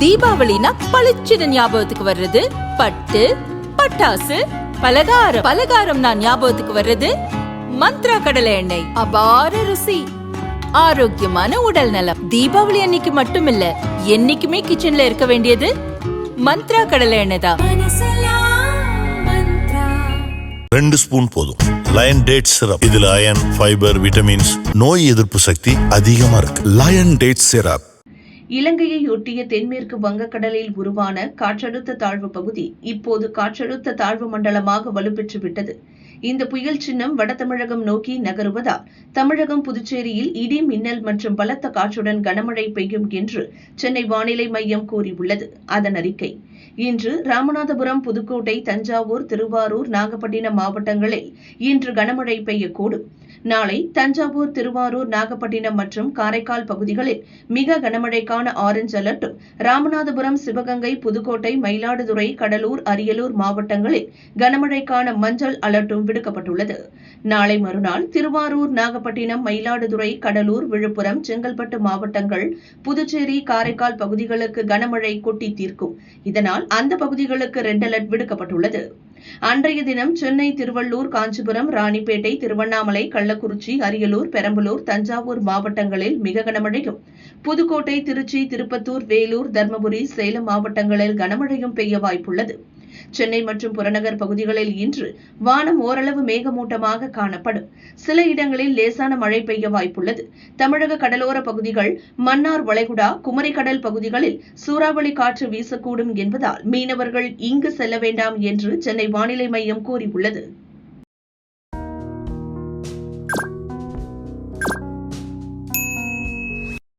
தீபாவளினா பளிச்சுன்னு ஞாபகத்துக்கு வர்றது பட்டு, பட்டாசு, பலகாரம் நான் ஞாபகத்துக்கு வர்றது மந்த்ரா கடலை எண்ணெய். அபார ருசி, ஆரோக்கியமான உடல் நலம். தீபாவளி அன்னைக்கு மட்டும் இல்ல, என்னைக்குமே கிச்சன்ல இருக்க வேண்டியது மந்த்ரா கடலை எண்ணெய் தான். 2 ஸ்பூன் போதும். Lion date syrup. இதுல அயன், ஃபைபர், விட்டமின்ஸ், நோய் எதிர்ப்பு சக்தி அதிகமா இருக்கு. Lion date syrup. இலங்கையை ஒட்டிய தென்மேற்கு வங்கக்கடலில் உருவான காற்றழுத்த தாழ்வு பகுதி இப்போது காற்றழுத்த தாழ்வு மண்டலமாக வலுப்பெற்று விட்டது. இந்த புயல் சின்னம் வட தமிழகம் நோக்கி நகருவதால் தமிழகம், புதுச்சேரியில் இடி, மின்னல் மற்றும் பலத்த காற்றுடன் கனமழை பெய்யும் என்று சென்னை வானிலை மையம் கூறியுள்ளது. அதன் அறிக்கை: இன்று ராமநாதபுரம், புதுக்கோட்டை, தஞ்சாவூர், திருவாரூர், நாகப்பட்டினம் மாவட்டங்களில் இன்று கனமழை பெய்யக்கூடும். நாளை தஞ்சாவூர், திருவாரூர், நாகப்பட்டினம் மற்றும் காரைக்கால் பகுதிகளில் மிக கனமழைக்கான ஆரஞ்ச் அலர்ட்டும், ராமநாதபுரம், சிவகங்கை, புதுக்கோட்டை, மயிலாடுதுறை, கடலூர், அரியலூர் மாவட்டங்களில் கனமழைக்கான மஞ்சள் அலர்ட்டும் விடுக்கப்பட்டுள்ளது. நாளை மறுநாள் திருவாரூர், நாகப்பட்டினம், மயிலாடுதுறை, கடலூர், விழுப்புரம், செங்கல்பட்டு மாவட்டங்கள், புதுச்சேரி, காரைக்கால் பகுதிகளுக்கு கனமழை கொட்டி தீர்க்கும். இதனால் அந்த பகுதிகளுக்கு ரெட் அலர்ட் விடுக்கப்பட்டுள்ளது. அன்றைய தினம் சென்னை, திருவள்ளூர், காஞ்சிபுரம், ராணிப்பேட்டை, திருவண்ணாமலை, கள்ளக்குறிச்சி, அரியலூர், பெரம்பலூர், தஞ்சாவூர் மாவட்டங்களில் மிக கனமழையும், புதுக்கோட்டை, திருச்சி, திருப்பத்தூர், வேலூர், தர்மபுரி, சேலம் மாவட்டங்களில் கனமழையும் பெய்ய வாய்ப்புள்ளது. சென்னை மற்றும் புறநகர் பகுதிகளில் இன்று வானம் ஓரளவு மேகமூட்டமாக காணப்படும். சில இடங்களில் லேசான மழை பெய்ய வாய்ப்புள்ளது. தமிழக கடலோர பகுதிகள், மன்னார் வளைகுடா, குமரிக்கடல் பகுதிகளில் சூறாவளி காற்று வீசக்கூடும் என்பதால் மீனவர்கள் இங்கு செல்ல வேண்டாம் என்று சென்னை வானிலை மையம் கூறியுள்ளது.